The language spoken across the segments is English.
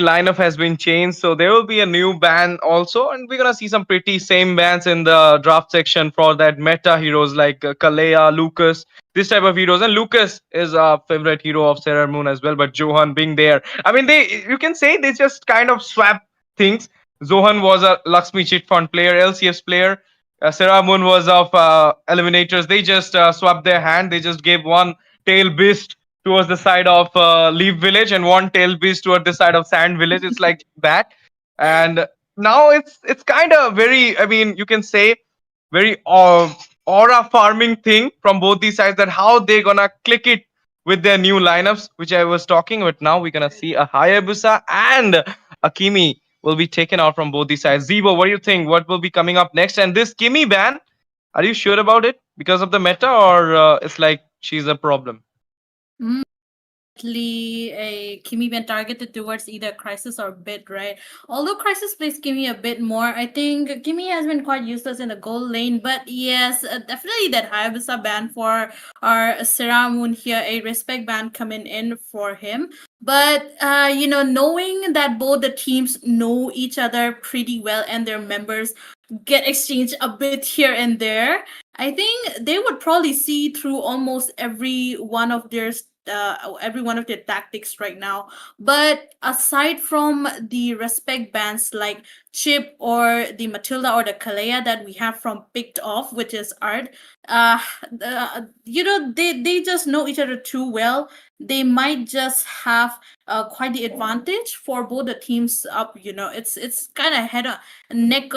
lineup has been changed, so there will be a new ban also, and we're gonna see some pretty same bans in the draft section for that meta heroes like Kalea, Lucas, this type of heroes. And Lucas is a favorite hero of Sarah Moon as well, but Johan being there, I mean, they you can say they just kind of swap things. Zohan was a Lakshmi Chit Fund player, LCF's player. Sarah Moon was of Eliminators. They just swapped their hand. They just gave one tail beast towards the side of Leaf Village and one tail beast towards the side of Sand Village. It's like that. And now it's kind of very, I mean, you can say very aura farming thing from both these sides, that how they gonna click it with their new lineups, which I was talking about. Now we're gonna see a Hayabusa and a Kimi will be taken out from both these sides. Zebo, what do you think? What will be coming up next? And this Kimi ban, are you sure about it because of the meta, or it's like she's a problem? A Kimi been targeted towards either Crisis or Bit, right? Although Crisis plays Kimi a bit more, I think Kimi has been quite useless in the gold lane. But yes, definitely that Hayabusa ban for our Seramun here, a respect ban coming in for him. But knowing that both the teams know each other pretty well and their members get exchanged a bit here and there, I think they would probably see through almost every one of their tactics right now. But aside from the respect bands like Chip or the Matilda or the Kalea that we have from Picked Off, which is Art, they just know each other too well. They might just have quite the advantage for both the teams up. It's kind of head on neck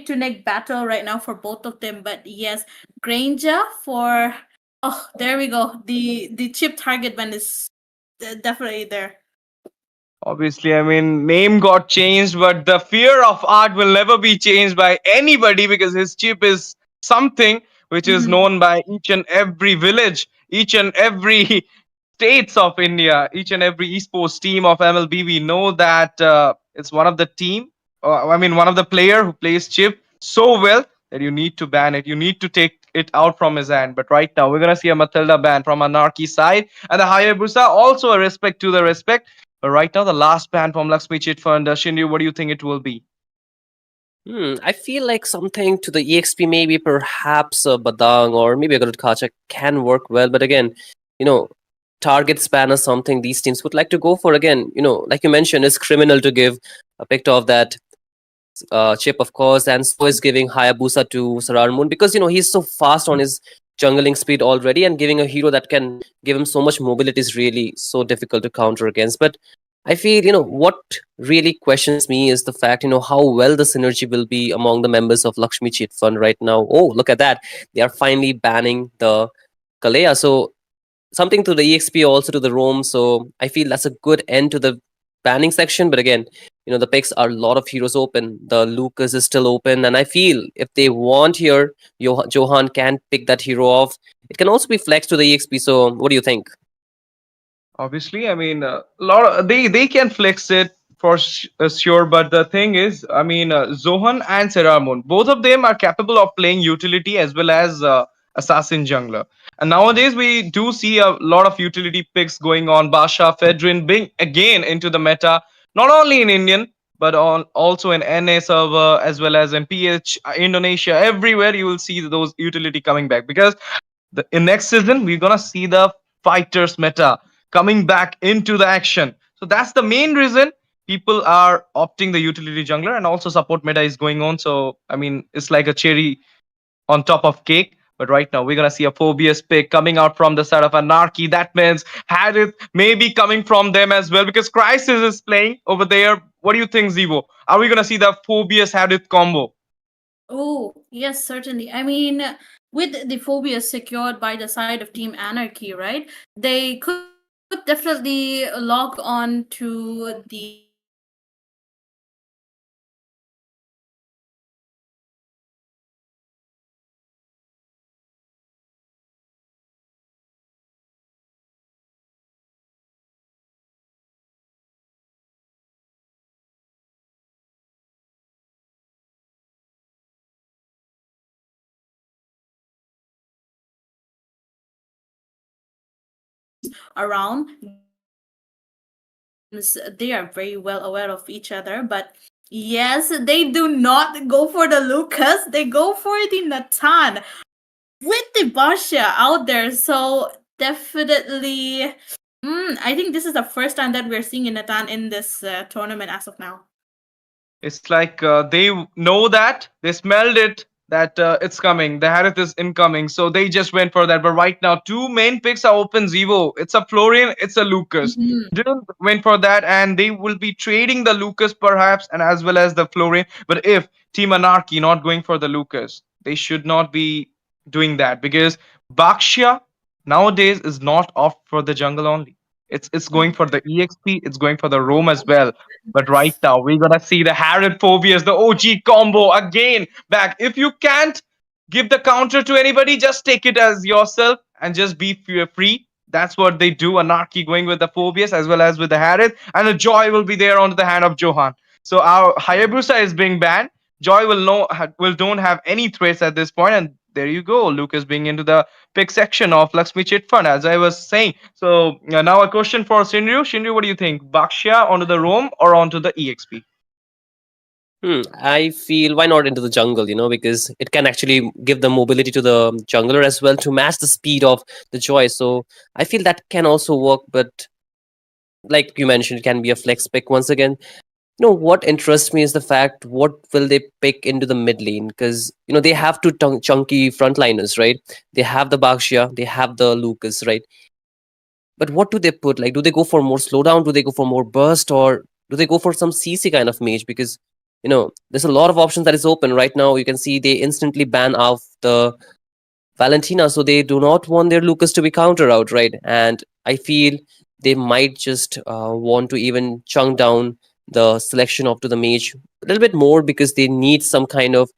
to neck battle right now for both of them. But yes, Granger for there we go. The chip target ban is definitely there. Obviously, I mean, name got changed, but the fear of art will never be changed by anybody, because his chip is something which is Mhm. known by each and every village, each and every states of India, each and every esports team of MLBB know that it's one of the team, I mean, one of the player who plays chip so well that you need to ban it. You need to take it out from his hand. But right now, we're gonna see a Matilda ban from Anarchy side, and the Hayabusa also a respect to the respect. But right now, the last ban from Lakshmi Chit Fund, Shinryu, what do you think it will be? I feel like something to the EXP, maybe perhaps a Badang or maybe a Kacha can work well. But again, you know, target span is something these teams would like to go for. Again, like you mentioned, it's criminal to give a pick of that chip, of course, and so is giving Hayabusa to Sarar Moon because he's so fast on his jungling speed already, and giving a hero that can give him so much mobility is really so difficult to counter against. But I feel what really questions me is the fact how well the synergy will be among the members of Lakshmi Cheat Fund right now. Oh, look at that! They are finally banning the Kalea, so something to the EXP, also to the Rome. So I feel that's a good end to the banning section. But again, the picks are a lot of heroes open. The Lucas is still open, and I feel if they want here, Johan can pick that hero off. It can also be flexed to the EXP. So what do you think? Obviously, I mean, a lot of, they can flex it for sure. But the thing is, I mean, Zohan and Seramon, both of them are capable of playing utility as well as assassin jungler. And nowadays, we do see a lot of utility picks going on. Basha, Fedrin being again into the meta, not only in Indian but on also in NA server as well as in PH, Indonesia, everywhere you will see those utility coming back, because in next season we're gonna see the fighters meta coming back into the action. So that's the main reason people are opting the utility jungler, and also support meta is going on. So I mean, it's like a cherry on top of cake. But right now we're gonna see a Phobius pick coming out from the side of Anarchy. That means Harith may be coming from them as well, because Crisis is playing over there. What do you think, Zivo? Are we gonna see the Phobius Harith combo? Oh, yes, certainly. I mean, with the phobia secured by the side of Team Anarchy, right? They could definitely log on to the around they are very well aware of each other, but yes, they do not go for the Lucas, they go for the Natan with the Basha out there. So definitely, I think this is the first time that we're seeing a Natan in this tournament as of now. It's like they know that they smelled it that it's coming. The Harith is incoming, so they just went for that. But right now, two main picks are open. Zevo. It's a Florian. It's a Lucas. Mhm. Didn't went for that, and they will be trading the Lucas perhaps, and as well as the Florian. But if Team Anarchy not going for the Lucas, they should not be doing that because Bakshia nowadays is not off for the jungle only. It's going for the EXP. It's going for the roam as well. But right Yes. now, we're gonna see the Harrod Phobias, the OG combo again back. If you can't give the counter to anybody, just take it as yourself and just be free. That's what they do. Anarchy going with the Phobias as well as with the Harrod, and the Joy will be there onto the hand of Johan. So our Hayabusa is being banned. Joy will don't have any threats at this point, and there you go. Lucas being into the pick section of Lakshmi Chit Fund, as I was saying. So now a question for Shinryu. Shinryu, what do you think? Bakshia onto the Roam or onto the EXP? I feel why not into the jungle, because it can actually give the mobility to the jungler as well to match the speed of the Joy. So I feel that can also work, but like you mentioned, it can be a flex pick once again. What interests me is the fact what will they pick into the mid lane, because they have two chunky frontliners, right? They have the Bakshia, they have the Lucas, right? But what do they put? Like, do they go for more slowdown? Do they go for more burst, or do they go for some CC kind of mage? Because there's a lot of options that is open right now. You can see they instantly ban off the Valentina, so they do not want their Lucas to be counter out, right? And I feel they might just want to even chunk down the selection of to the mage a little bit more, because they need some kind of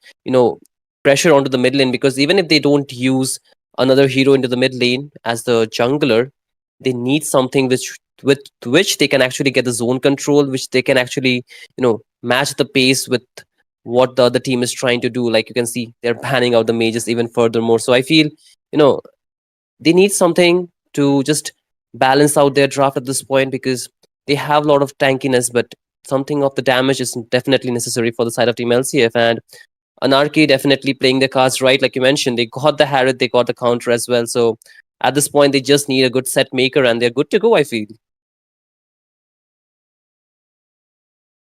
pressure onto the mid lane. Because even if they don't use another hero into the mid lane as the jungler, they need something with which they can actually get the zone control, which they can actually match the pace with what the other team is trying to do. Like you can see, they're panning out the mages even furthermore. So I feel, you know, they need something to just balance out their draft at this point, because they have a lot of tankiness, but something of the damage is definitely necessary for the side of Team LCF. And Anarchy definitely playing their cards right, like you mentioned. They got the Harrod, they got the counter as well. So at this point, they just need a good set maker, and they're good to go, I feel.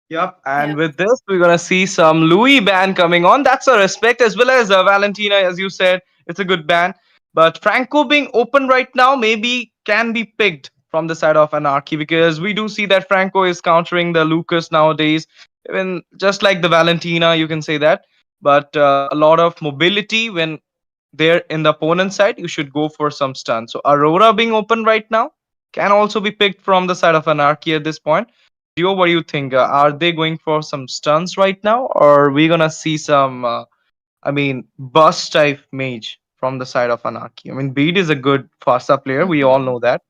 Yep, Yeah. and with this, we're gonna see some Louis ban coming on. That's a respect, as well as Valentina, as you said, it's a good ban. But Franco being open right now maybe can be picked from the side of Anarchy, because we do see that Franco is countering the Lucas nowadays, even just like the Valentina, you can say that. But a lot of mobility when they're in the opponent side, you should go for some stun. So Aurora being open right now can also be picked from the side of Anarchy at this point. Dio, what do you think? Are they going for some stunts right now, or are we gonna see some, bust type mage from the side of Anarchy? I mean, Beat is a good Fasa player. We all Mhm. know that.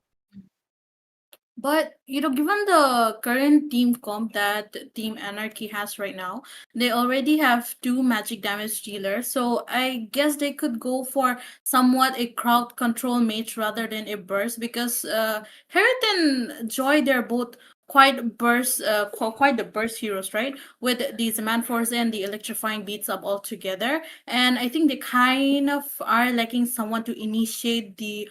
But given the current team comp that Team Anarchy has right now, they already have two magic damage dealers. So I guess they could go for somewhat a crowd control mage rather than a burst, because Herod and Joy, they're both quite the burst heroes, right? With the Zaman Force and the electrifying beats up all together. And I think they kind of are lacking someone to initiate the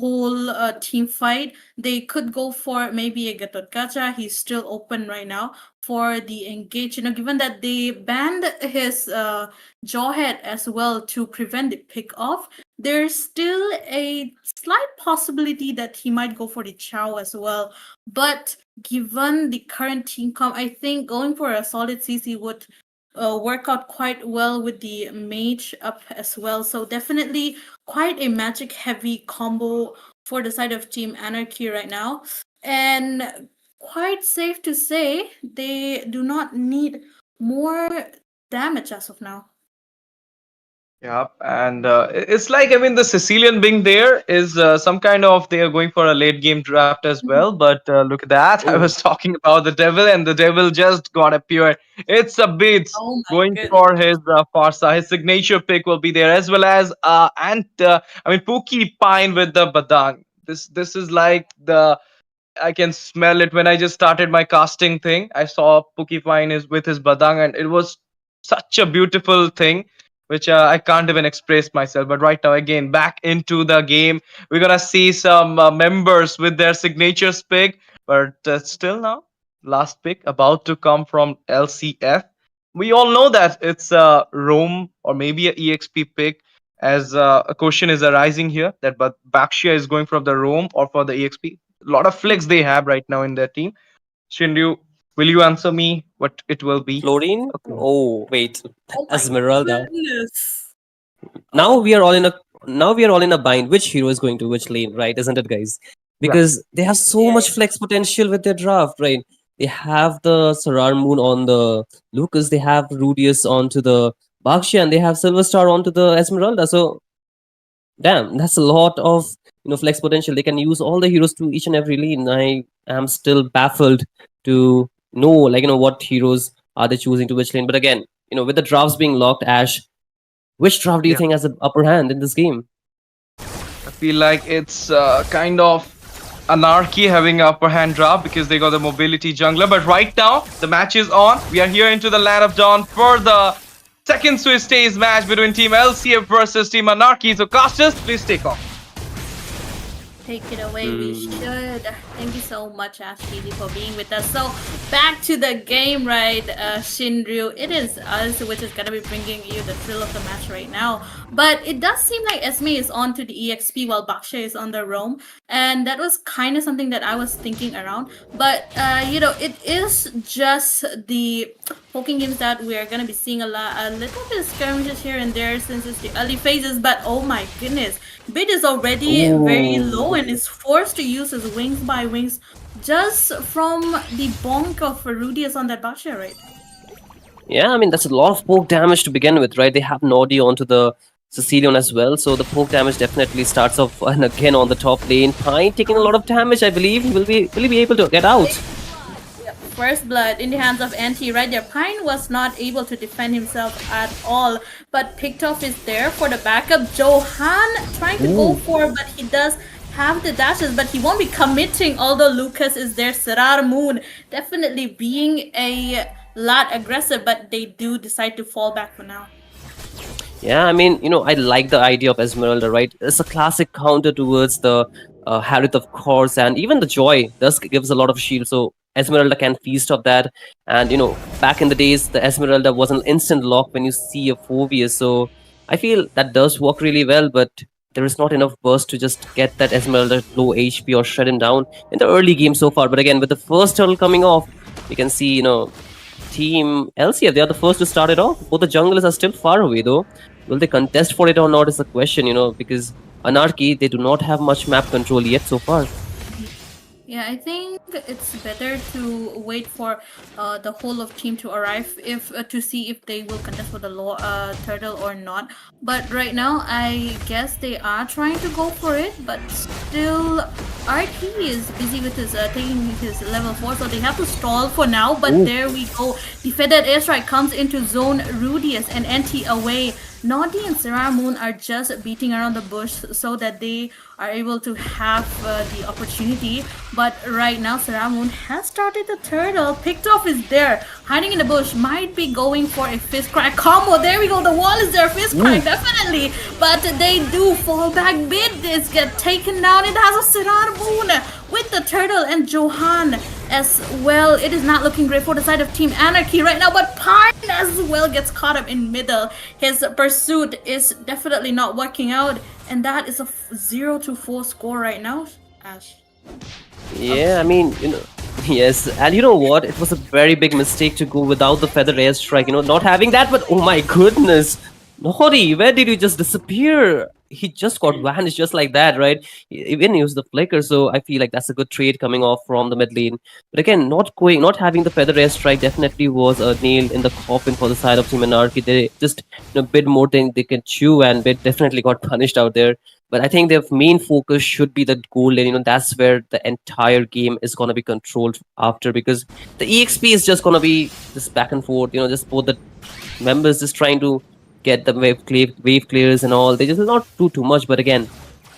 whole team fight. They could go for maybe a Gatot Kacha. He's still open right now for the engage. Given that they banned his Jawhead as well to prevent the pick off, there's still a slight possibility that he might go for the Chow as well. But given the current team comp, I think going for a solid CC would work out quite well with the mage up as well. So definitely quite a magic heavy combo for the side of Team Anarchy right now. And quite safe to say they do not need more damage as of now. Yeah, and it's like, I mean, the Sicilian being there is some kind of, they are going for a late game draft as well. Mhm. But look at that. I Oh, was talking about the devil, and the devil just got appeared. It's a bit Oh my going goodness. for his Farsa. His signature pick will be there, as well as Pookie Pine with the Badang. This is like the I can smell it when I just started my casting thing. I saw Pukifine is with his badang, and it was such a beautiful thing, which I can't even express myself. But right now, again, back into the game, we're gonna see some members with their signatures pick. But still now, last pick about to come from LCF. We all know that it's a Rome or maybe a EXP pick. As a question is arising here, that but Bakshia is going for the Rome or for the EXP. A lot of flex they have right now in their team. Shinryu, will you answer me what it will be? Florine? Oh, wait. Oh my Esmeralda. goodness. Now Oh, we are all in a now we are all in a bind. Which hero is going to which lane, right? Isn't it, guys? Yeah. Because they have so yeah. much flex potential with their draft, right? They have the Sarar Moon on the Lucas, they have Rudius onto the Bakshia, and they have Silver Star onto the Esmeralda. So damn, that's a lot of flex potential. They can use all the heroes to each and every lane. I am still baffled to know what heroes are they choosing to which lane. But again, with the drafts being locked, Ash, which draft do you Yeah. think has the upper hand in this game? I feel like it's kind of Anarchy having upper hand draft because they got the mobility jungler. But right now, the match is on. We are here into the Land of Dawn for the second Swiss Stage match between Team LCF versus Team Anarchy. So, casters, please take off. Take it away, we should. Thank you so much, Ashley, for being with us. So, back to the game, right, Shinryu? It is us which is gonna be bringing you the thrill of the match right now. But it does seem like Esme is on to the EXP while Baksha is on the roam, and that was kind of something that I was thinking around. But it is just the poking games that we are gonna be seeing a little bit of skirmishes here and there since it's the early phases. But oh my goodness, Bit is already very low and is forced to use his wings by wings just from the bonk of Rudius on that Basha, right? Yeah, I mean, that's a lot of poke damage to begin with, right? They have Nodi onto the Sicilian as well, so the poke damage definitely starts off and again on the top lane. Pine taking a lot of damage, I believe. Will he be able to get out? First blood in the hands of Anti right there. Pine was not able to defend himself at all, but Picktoff is there for the backup. Johan trying to go for, but he does have the dashes, but he won't be committing, although Lucas is there. Sarar Moon definitely being a lot aggressive, but they do decide to fall back for now. Yeah, I mean, I like the idea of Esmeralda, right? It's a classic counter towards the Harith, of course, and even the Joy does gives a lot of shield, so Esmeralda can feast off that. And, back in the days, the Esmeralda was an instant lock when you see a Phobius, so I feel that does work really well, but there is not enough burst to just get that Esmeralda low HP or shut him down in the early game so far. But again, with the first turtle coming off, you can see, Team LCF, they are the first to start it off. Both the junglers are still far away though. Will they contest for it or not is the question, because Anarchy, they do not have much map control yet so far. Yeah, I think it's better to wait for the whole of team to arrive if to see if they will contest for the turtle or not. But right now, I guess they are trying to go for it, but still, RT is busy with his taking his level 4, so they have to stall for now. But there we go. The feathered airstrike comes into zone. Rudius and Anti away. Nodi and Sarah Moon are just beating around the bush so that they are able to have the opportunity. But right now, Sarah Moon has started the turtle. Picktoff is there, hiding in the bush. Might be going for a fist crack combo. There we go. The wall is there. Fist crack, definitely. But they do fall back. Bid is get taken down. It has a Sarah Moon with the turtle and Johan as well. It is not looking great for the side of Team Anarchy right now, but Pine as well gets caught up in middle. His pursuit is definitely not working out, and that is a 0-4 score right now, Ash. Yeah, I mean, yes, and you know what? It was a very big mistake to go without the feather airstrike, not having that, but oh my goodness. Nori, where did you just disappear? He just got vanished just like that, right? He even used the flicker, so I feel like that's a good trade coming off from the mid lane. But again, not having the feather airstrike definitely was a nail in the coffin for the side of Team Anarchy. They just bit more than they can chew, and Bit definitely got punished out there. But I think their main focus should be the goal lane. That's where the entire game is gonna be controlled after, because the EXP is just gonna be just back and forth. Just both the members just trying to get the wave clears and all. They just not do too much, but again,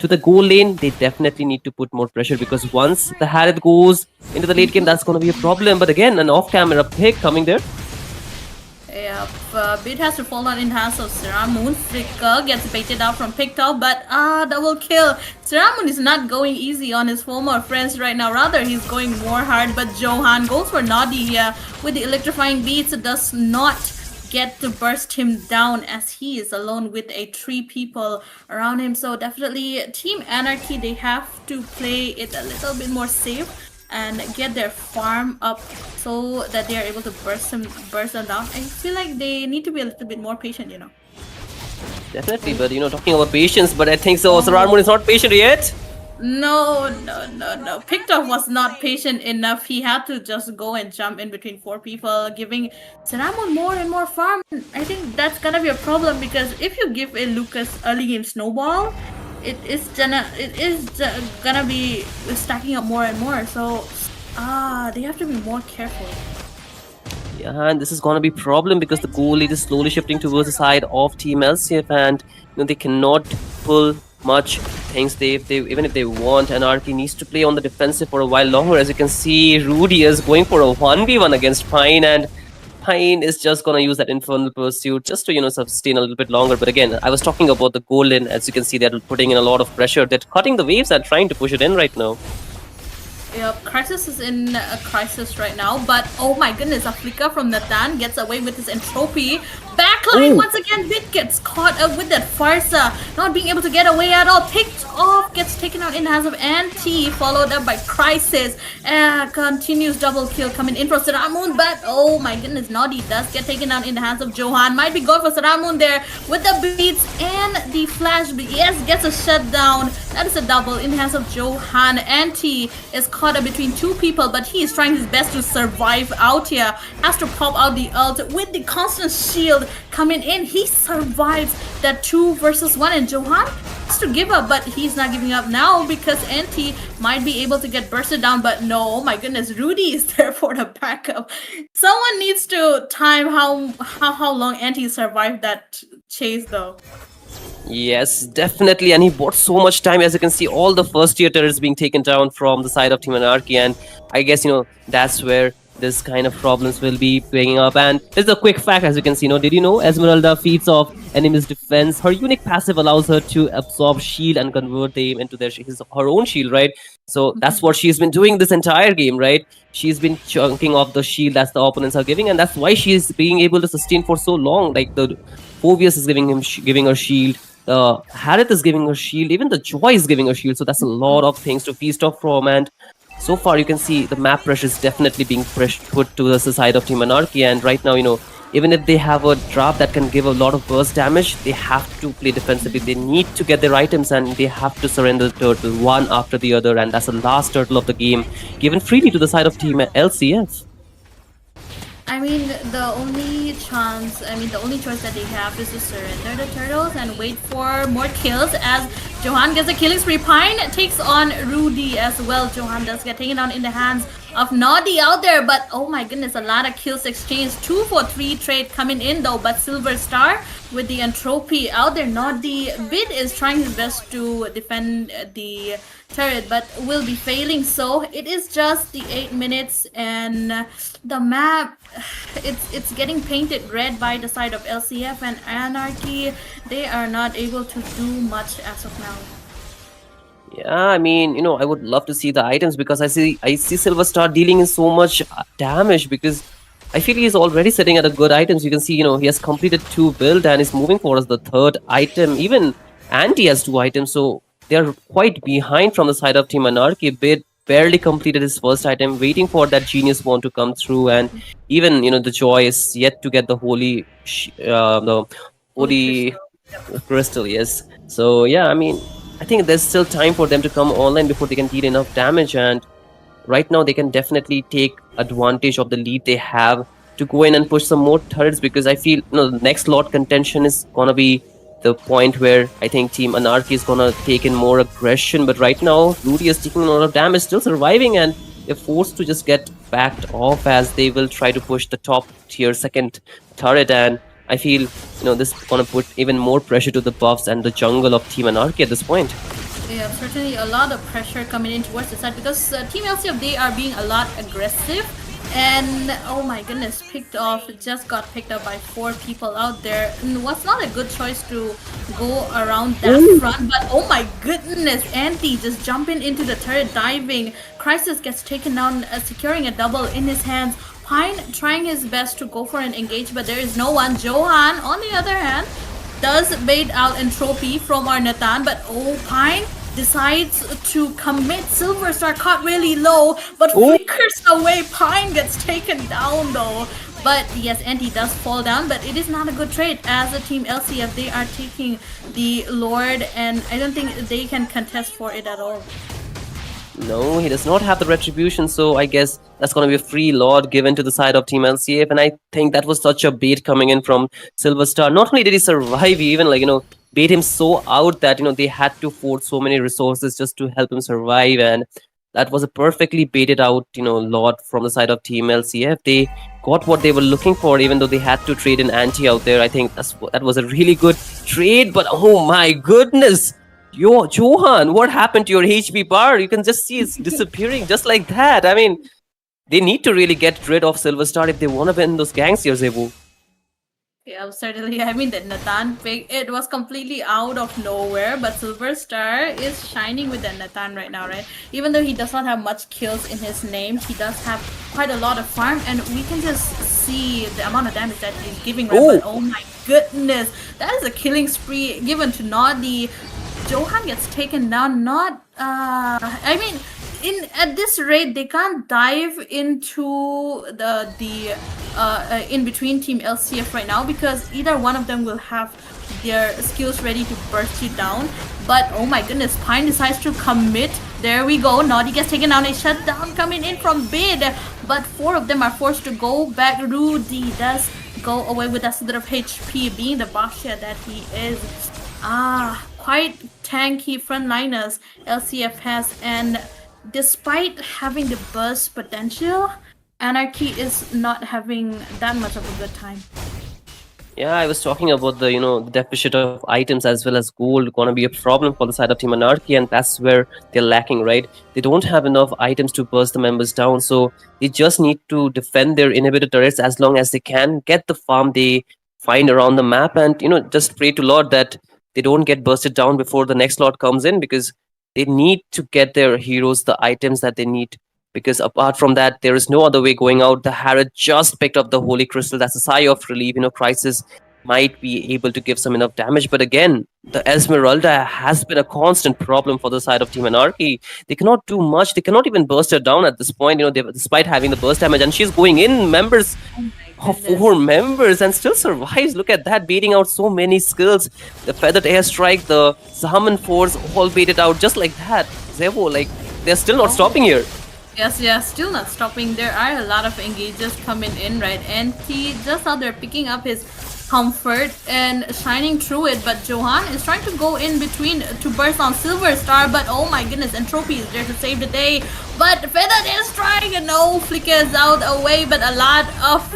to the goal lane, they definitely need to put more pressure, because once the Harith goes into the late game, that's going to be a problem. But again, an off-camera pick coming there. Yep, Bit has to fall on in hands of Seramun. Flicker gets baited out from Pictol, but double kill. Seramun is not going easy on his former friends right now. Rather, he's going more hard, but Johan goes for Noddy here with the electrifying beats. Does not get to burst him down as he is alone with a 3 people around him. So definitely Team Anarchy, they have to play it a little bit more safe and get their farm up so that they are able to burst them down. I feel like they need to be a little bit more patient, you know. Definitely, but talking about patience, but I think so. Seramun is not patient yet. No. Pictop was not patient enough. He had to just go and jump in between 4 people, giving Seramun more and more farm. I think that's gonna be a problem, because if you give a Lucas early game snowball, it is gonna be stacking up more and more. So they have to be more careful. Yeah, and this is gonna be a problem because the goal lead is slowly shifting towards the side of Team LCF, and they cannot pull much things. Even if they want, Anarchy needs to play on the defensive for a while longer. As you can see, Rudy is going for a 1v1 against Pine, and Pine is just gonna use that Infernal Pursuit just to sustain a little bit longer. But again, I was talking about the goal in. As you can see, they're putting in a lot of pressure. They're cutting the waves and trying to push it in right now. Yep, Crisis is in a crisis right now, but oh my goodness, a flicker from Nathan gets away with his entropy. Backline once again, Bit gets caught up with that Farsa, not being able to get away at all. Picked off, gets taken out in the hands of Anti, followed up by Crisis. Continues double kill coming in from Seramun, but oh my goodness, Noddy does get taken out in the hands of Johan. Might be going for Seramun there with the beats and the flash. Yes, gets a shutdown. That is a double in the hands of Johan. Anti is caught up between 2 people, but he is trying his best to survive out here. Has to pop out the ult with the constant shield coming in. He survives that 2 versus 1, and Johan has to give up, but he's not giving up now because Anti might be able to get bursted down. But no, oh my goodness, Rudy is there for the backup. Someone needs to time how long Anti survived that chase though. Yes, definitely, and he bought so much time. As you can see, all the first tier turrets being taken down from the side of Team Anarchy, and I guess that's where this kind of problems will be playing up. And there's a quick fact, as you can see, did you know Esmeralda feeds off enemy's defense? Her unique passive allows her to absorb shield and convert them into her own shield, right? So that's what she's been doing this entire game, right? She's been chunking off the shield that the opponents are giving, and that's why she's being able to sustain for so long. Like the Phobius is giving her shield, Harith is giving her shield, even the Joy is giving her shield. So that's a lot of things to feast off from, and so far you can see the map pressure is definitely being put to the side of Team Anarchy. And right now, even if they have a drop that can give a lot of burst damage, they have to play defensively. They need to get their items, and they have to surrender the turtle one after the other, and that's the last turtle of the game, given freely to the side of Team LCF. I mean, the only choice that they have is to surrender the turtles and wait for more kills as Johan gets a killing spree. Pine takes on Rudy as well. Johan does get taken down in the hands of Noddy out there, but oh my goodness, a lot of kills exchanged. 2 for 3 trade coming in though, but Silver Star with the entropy out there. Noddy Bit is trying his best to defend the turret, but will be failing. So it is just the 8 minutes, and the map, it's getting painted red by the side of LCF and Anarchy. They are not able to do much as of now. Yeah, I mean, I would love to see the items, because I see Silver Star dealing in so much damage, because I feel he's already sitting at a good items. You can see, he has completed 2 build and is moving towards the 3rd item. Even Anti has 2 items, so they're quite behind from the side of Team Anarchy. Bit barely completed his 1st item, waiting for that genius one to come through, and even the Joy is yet to get the holy crystal. Yes. So yeah, I mean, I think there's still time for them to come online before they can deal enough damage, and right now they can definitely take advantage of the lead they have to go in and push some more turrets, because I feel the next lot contention is gonna be the point where I think Team Anarchy is gonna take in more aggression. But right now, Rudy is taking a lot of damage, still surviving, and they're forced to just get backed off as they will try to push the top tier 2nd turret. And I feel this is gonna put even more pressure to the buffs and the jungle of Team Anarchy at this point. Yeah, certainly a lot of pressure coming in towards the side because Team LCF, they are being a lot aggressive. And oh my goodness, picked off, just got picked up by 4 people out there. And was not a good choice to go around that front, but oh my goodness, Anti just jumping into the turret, diving. Crisis gets taken down, securing a double in his hands. Pine trying his best to go for an engage, but there is no one. Johan, on the other hand, does bait out entropy from our Nathan, but oh, Pine decides to commit. Silver Star caught really low, but flickers away. Pine gets taken down though. But yes, Anti does fall down, but it is not a good trade as a team LCF. They are taking the Lord, and I don't think they can contest for it at all. No, he does not have the retribution, so I guess that's going to be a free Lord given to the side of Team LCF, and I think that was such a bait coming in from Silver Star. Not only did he survive, he even bait him so out that they had to force so many resources just to help him survive, and that was a perfectly baited out Lord from the side of Team LCF. They got what they were looking for, even though they had to trade an Anti out there. I think that was a really good trade, but oh my goodness! Yo, Johan, what happened to your HP bar? You can just see it's disappearing just like that. I mean, they need to really get rid of Silver Star if they want to win those ganks here, Zebu. Yeah, certainly. I mean, the Nathan pick, it was completely out of nowhere, but Silver Star is shining with the Nathan right now, right? Even though he does not have much kills in his name, he does have quite a lot of farm, and we can just see the amount of damage that he's giving, right? But oh my goodness, that is a killing spree given to Noddy. Johan gets taken down. I mean, at this rate, they can't dive into the in between Team LCF right now because either one of them will have their skills ready to burst you down. But oh my goodness, Pine decides to commit. There we go. Noddy gets taken down. A shutdown coming in from Bid, but 4 of them are forced to go back. Rudy does go away with that sort of HP, being the Basha that he is. Quite tanky frontliners LCF has, and despite having the burst potential, Anarchy is not having that much of a good time. Yeah, I was talking about the the deficit of items as well as gold gonna be a problem for the side of Team Anarchy, and that's where they're lacking, right? They don't have enough items to burst the members down, so they just need to defend their inhibitor turrets as long as they can, get the farm they find around the map, and just pray to Lord that they don't get bursted down before the next lot comes in, because they need to get their heroes the items that they need. Because apart from that, there is no other way going out. The Harrod just picked up the Holy Crystal. That's a sigh of relief. Crisis might be able to give some enough damage. But again, the Esmeralda has been a constant problem for the side of Team Anarchy. They cannot do much. They cannot even burst her down at this point, despite having the burst damage. And she's going in members. Of 4 members and still survives. Look at that, baiting out so many skills. The feathered airstrike, the Zaman force, all baited out just like that. Zevo, they're still not stopping here. Yes, still not stopping. There are a lot of engages coming in, right? And he just out there picking up his comfort and shining through it, but Johan is trying to go in between to burst on Silver Star, but oh my goodness, Entropy is there to save the day, but Feathered Airstrike, no, flickers out away, but a lot of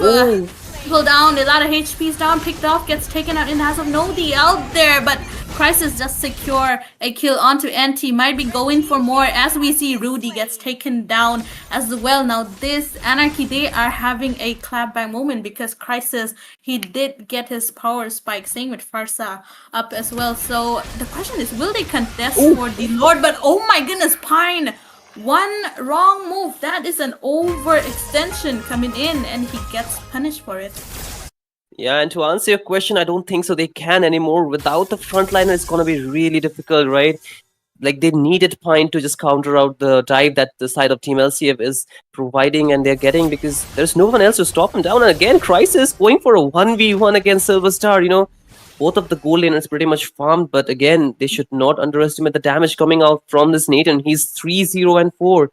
people down, a lot of HPs down, picked off, gets taken out in the hands of Nodi out there, but Crisis just secure a kill onto Anti, might be going for more as we see Rudy gets taken down as well. Now this Anarchy, they are having a clapback moment because Crisis, he did get his power spike, same with Farsa up as well. So the question is, will they contest for the Lord? But oh my goodness, Pine, one wrong move, that is an overextension coming in and he gets punished for it. Yeah, and to answer your question, I don't think so they can anymore. Without the frontliner, it's going to be really difficult, right? They needed Pine to just counter out the dive that the side of Team LCF is providing and they're getting, because there's no one else to stop him down. And again, Crisis going for a 1v1 against Silver Star, both of the gold laners pretty much farmed, but again, they should not underestimate the damage coming out from this Nathan. He's 3-0 and 4.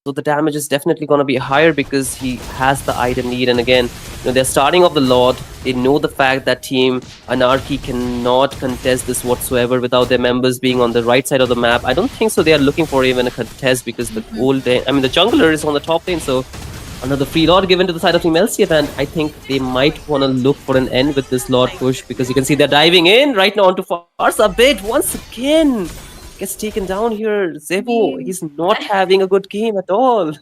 So the damage is definitely going to be higher because he has the item lead. And again, they're starting off the Lord. They know the fact that Team Anarchy cannot contest this whatsoever without their members being on the right side of the map. I don't think so they are looking for even a contest because the the jungler is on the top lane. So another free Lord given to the side of Team LCF, and I think they might want to look for an end with this Lord push, because you can see they're diving in right now onto Farsa. Bit once again gets taken down here. I Zebo, mean, he's not having a good game at all.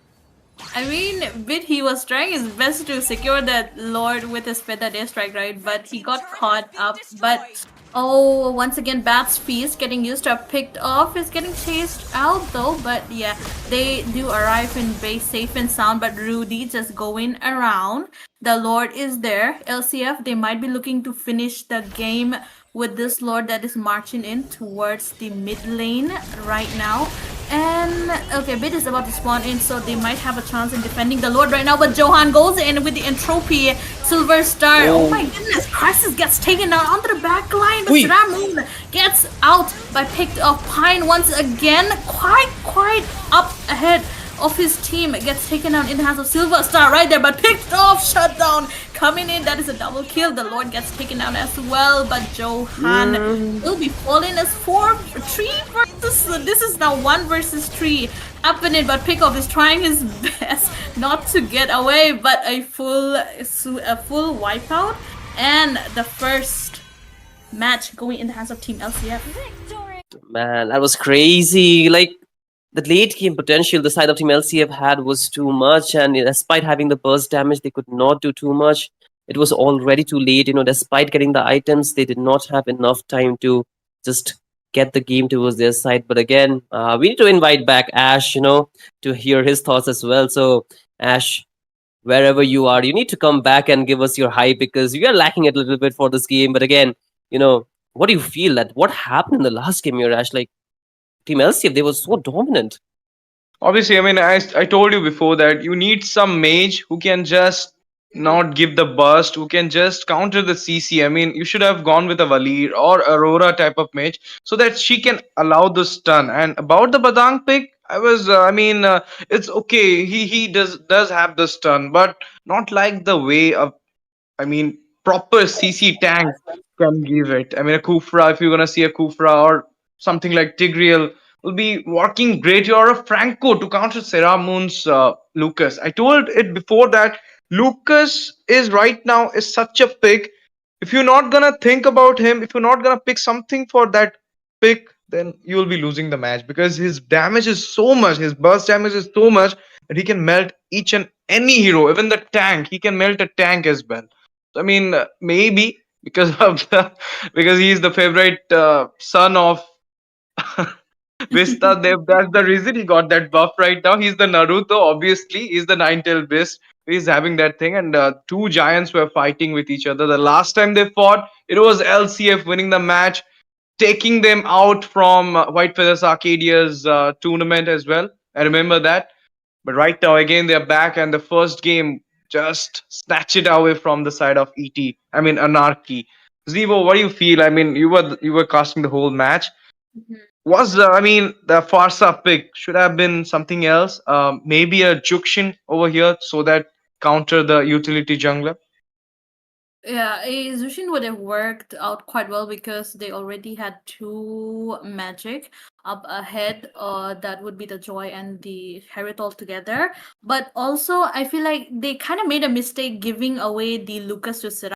I mean, Bit he was trying his best to secure that Lord with his feather day strike, right? But he got caught up. But oh, once again, Bat's feast getting used to picked off is getting chased out though. But yeah, they do arrive in base safe and sound. But Rudy just going around. The Lord is there. LCF they might be looking to finish the game with this Lord that is marching in towards the mid lane right now. And okay, Bit is about to spawn in, so they might have a chance in defending the Lord right now. But Johan goes in with the entropy, Silver Star. Oh my goodness, Crisis gets taken out onto the back line, but Ui. Ramoon gets out by picked off Pine once again, quite up ahead of his team. Gets taken out in the hands of Silver Star right there, but picked off, shut down. Coming in, that is a double kill. The Lord gets taken out as well, but Johan will be falling as 3 versus. This is now 1 versus 3 happening, but Pickoff is trying his best not to get away, but a full wipeout and the first match going in the hands of Team LCF. Man, that was crazy. Like, the late game potential the side of Team LCF had was too much, and despite having the burst damage, they could not do too much. It was already too late. Despite getting the items, they did not have enough time to just get the game towards their side. But again, we need to invite back Ash, to hear his thoughts as well. So, Ash, wherever you are, you need to come back and give us your hype, because we are lacking it a little bit for this game. But again, what do you feel that what happened in the last game here, Ash? Like, Team LCF, they were so dominant. Obviously, I mean, I told you before that you need some mage who can just not give the burst, who can just counter the CC. I mean, you should have gone with a Valir or Aurora type of mage so that she can allow the stun. And about the Badang pick, it's okay. He does have the stun, but not like the way I mean, proper CC tank can give it. I mean, a Kufra, if you're gonna see a Kufra or something like Tigreal, will be working great. Or a Franco to counter Seramun's Lucas. I told it before that Lucas is right now is such a pick. If you're not gonna think about him, if you're not gonna pick something for that pick, then you will be losing the match because his damage is so much, his burst damage is so much that he can melt each and any hero, even the tank. He can melt a tank as well. I mean, maybe because of because he's the favorite son of Vista Dev. That's the reason he got that buff right now. He's the Naruto, obviously. He's the nine-tailed beast. He's having that thing, and two giants were fighting with each other. The last time they fought, it was LCF winning the match, taking them out from White Feathers Arcadia's tournament as well. I remember that. But right now, again, they're back, and the first game just snatch it away from the side of ET. I mean, Anarchy. Zevo, what do you feel? I mean, you were casting the whole match. Was the Farsa pick should have been something else? Maybe a Jukshin over here so that counter the utility jungler. Yeah, Zushin would have worked out quite well because they already had 2 magic up ahead. That would be the Joy and the Heritol together. But also, I feel like they kind of made a mistake giving away the Lucas to Sera